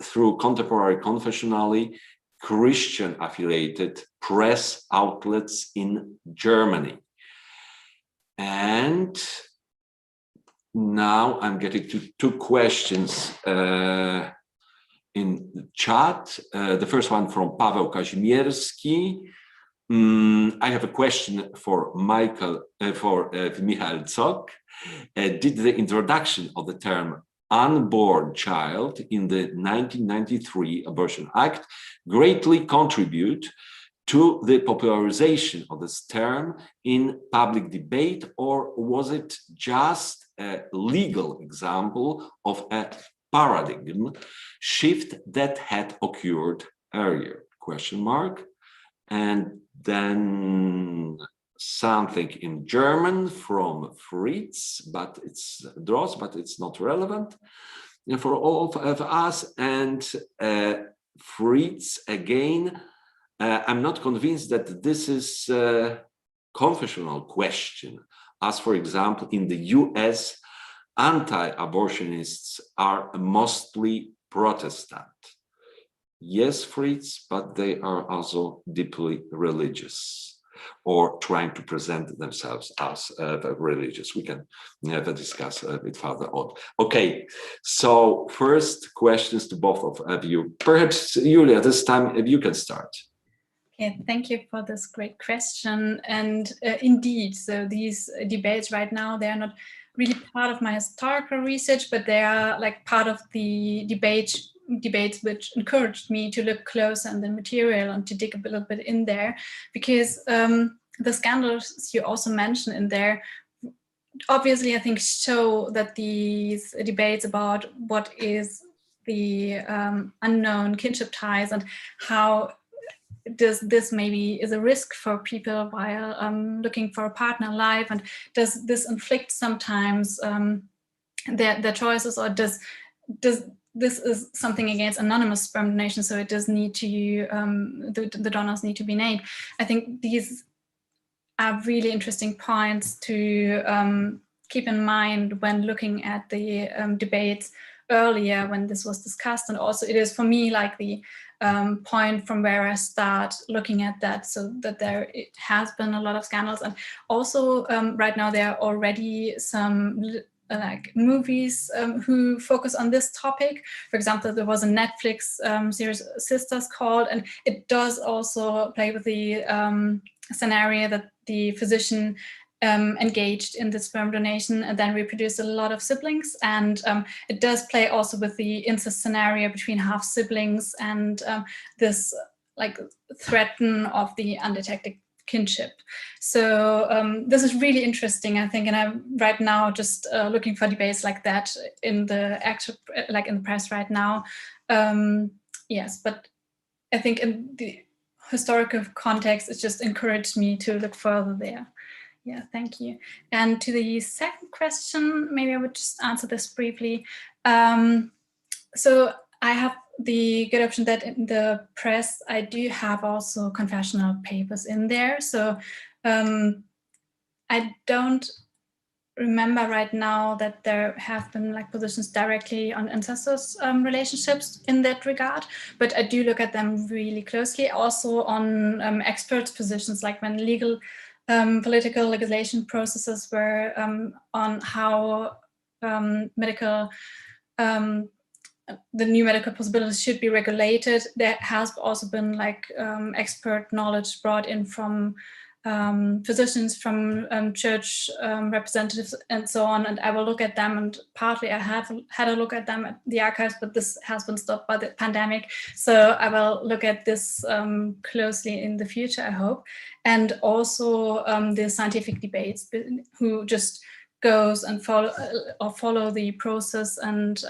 through contemporary confessionally Christian affiliated press outlets in Germany? And now I'm getting to two questions in the chat. The first one from Paweł Kazimierski. I have a question for Michael Zok. Did the introduction of the term unborn child in the 1993 Abortion Act greatly contribute to the popularization of this term in public debate, or was it just a legal example of a paradigm shift that had occurred earlier? Question mark. And then something in German from Fritz, but it's Dross, but it's not relevant for all of us. And Fritz again, I'm not convinced that this is a confessional question, as for example, in the US, anti-abortionists are mostly Protestant. Yes, Fritz, but they are also deeply religious, or trying to present themselves as religious. We can discuss a bit further on. Okay, so first questions to both of you. Perhaps, Julia, this time if you can start. Okay, thank you for this great question. And indeed, so these debates right now, they are not really part of my historical research, but they are like part of the debates which encouraged me to look closer in the material and to dig a little bit in there, because the scandals you also mentioned in there obviously I think show that these debates about what is the unknown kinship ties and how does this maybe is a risk for people while looking for a partner in life, and does this inflict sometimes their choices, or does this is something against anonymous sperm donation, so it does need to the donors need to be named. I think these are really interesting points to keep in mind when looking at the debates earlier when this was discussed, and also it is for me like the point from where I start looking at that, so that it has been a lot of scandals, and also right now there are already some like movies who focus on this topic. For example, there was a Netflix series Sisters called, and it does also play with the scenario that the physician engaged in the sperm donation and then reproduced a lot of siblings. And it does play also with the incest scenario between half siblings and this like threaten of the undetected kinship. So this is really interesting, I think, and I'm right now just looking for debates like that in the actual, like in the press right now. Yes, but I think in the historical context, it just encouraged me to look further there. Yeah, thank you. And to the second question, maybe I would just answer this briefly. So I have the good option that in the press, I do have also confessional papers in there. So I don't remember right now that there have been like positions directly on incestuous relationships in that regard, but I do look at them really closely. Also on experts' positions, like when legal political legislation processes were on how medical the new medical possibilities should be regulated. There has also been like expert knowledge brought in from physicians, from church representatives and so on, and I will look at them, and partly I have had a look at them at the archives, but this has been stopped by the pandemic, so I will look at this closely in the future, I hope. And also the scientific debates, who just goes and follow the process, and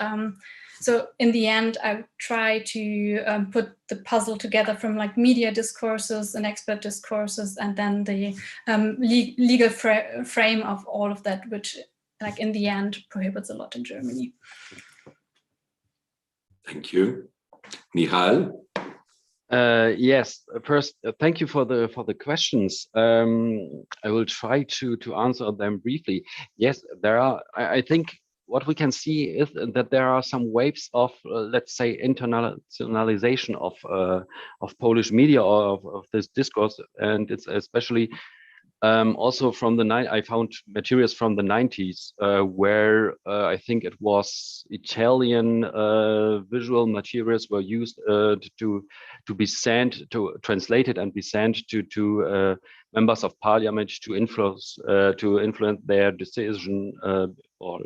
so in the end, I try to put the puzzle together from like media discourses and expert discourses, and then the legal frame of all of that, which like in the end prohibits a lot in Germany. Thank you. Michal? Yes, first, thank you for the questions. I will try to answer them briefly. Yes, there are, I think, what we can see is that there are some waves of, let's say, internationalization of Polish media or of this discourse, and it's especially also from the I found materials from the 90s where I think it was Italian visual materials were used to be sent, to translated and be sent to members of parliament to influence their decision or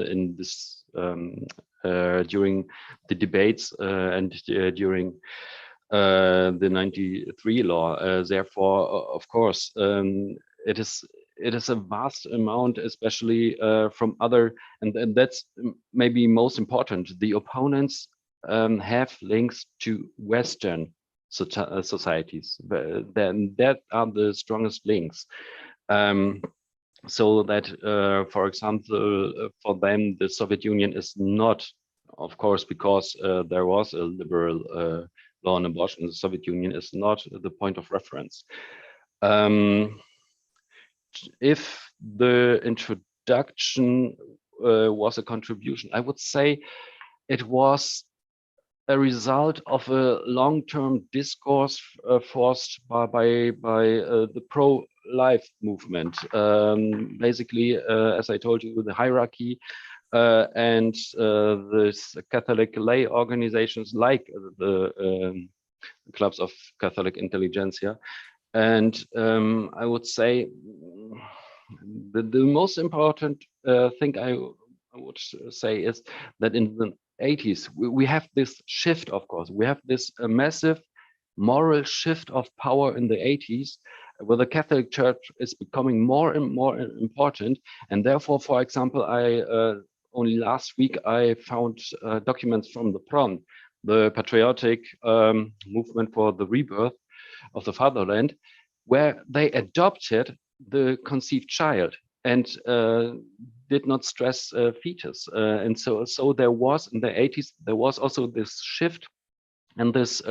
in this during the debates and during the 93 law. Therefore, of course, it is a vast amount, especially from other, and that's maybe most important. The opponents have links to Western societies. Then that are the strongest links. So that, for example, for them, the Soviet Union is not, of course, because there was a liberal law on abortion, the Soviet Union is not the point of reference. If the introduction was a contribution, I would say it was a result of a long-term discourse forced by the pro-life movement. Basically, as I told you, the hierarchy and this Catholic lay organizations like the clubs of Catholic intelligentsia. And I would say the most important thing I would say is that in the 80s, we have this shift, of course. We have this massive moral shift of power in the 80s, where the Catholic Church is becoming more and more important. And therefore, for example, only last week, I found documents from the PRON, the patriotic movement for the rebirth of the fatherland, where they adopted the conceived child and did not stress fetus. And so there was, in the 80s, there was also this shift and this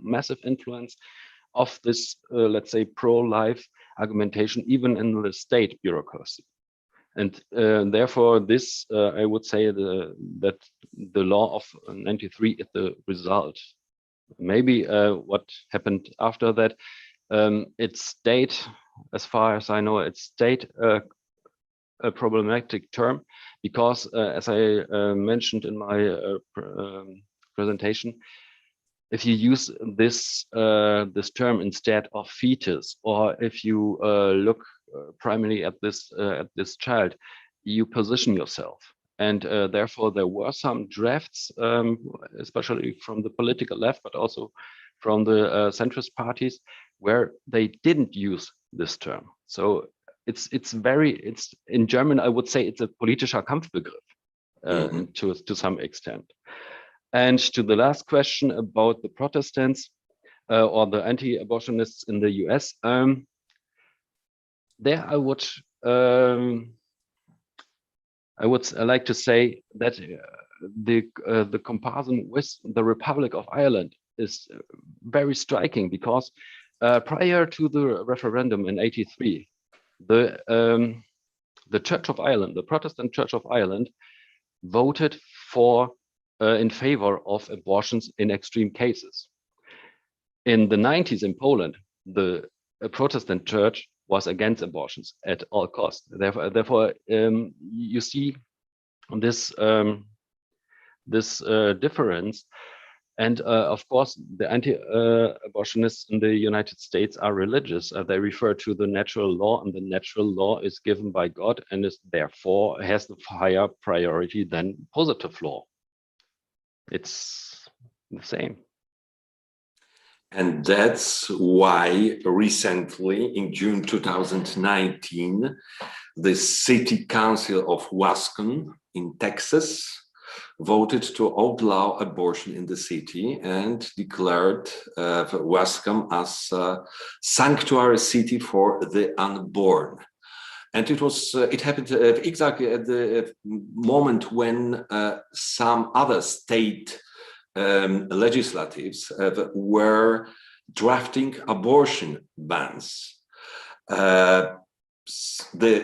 massive influence of this, let's say, pro-life argumentation, even in the state bureaucracy. And therefore, this, I would say that the law of 93 is the result. Maybe what happened after that, it stayed, as far as I know, it stayed a problematic term because, as I mentioned in my presentation, if you use this this term instead of fetus, or if you look primarily at this child, you position yourself. And therefore, there were some drafts, especially from the political left, but also from the centrist parties, where they didn't use this term. So it's in German, I would say it's a politischer Kampfbegriff to some extent. And to the last question about the Protestants or the anti-abortionists in the US, there I would like to say that the comparison with the Republic of Ireland is very striking, because prior to the referendum in '83, the Church of Ireland, the Protestant Church of Ireland, voted in favor of abortions in extreme cases. In the 90s in Poland, the Protestant Church was against abortions at all costs. Therefore, you see this difference. And of course, the anti-abortionists in the United States are religious. They refer to the natural law, and the natural law is given by God and is therefore has the higher priority than positive law. It's the same. And that's why recently, in June 2019, the City Council of Wascom in Texas voted to outlaw abortion in the city and declared Wascom as a sanctuary city for the unborn. And it happened exactly at the moment when some other state legislatives were drafting abortion bans. The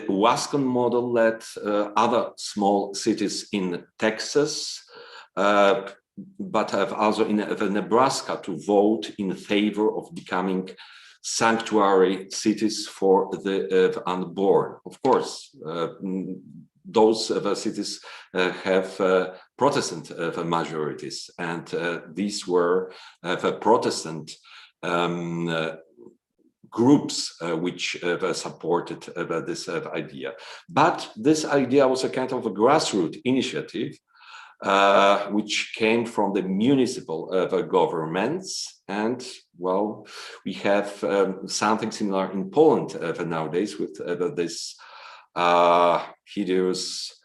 Wascom model led other small cities in Texas, but have also in Nebraska to vote in favor of becoming sanctuary cities for the unborn. Of course, those cities have Protestant majorities, and these were Protestant groups which supported this idea. But this idea was a kind of a grassroots initiative which came from the municipal governments. And well, we have something similar in Poland nowadays with this hideous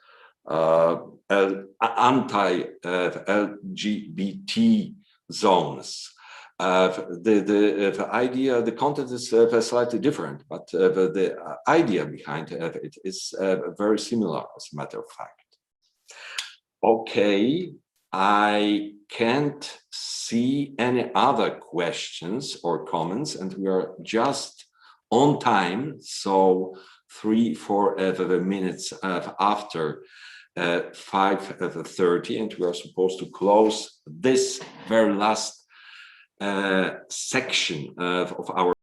anti-LGBT zones. The idea, the content is slightly different, but the idea behind it is very similar, as a matter of fact. Okay, I can't see any other questions or comments, and we are just on time, so 3-4 minutes after 5:30, and we are supposed to close this very last section of our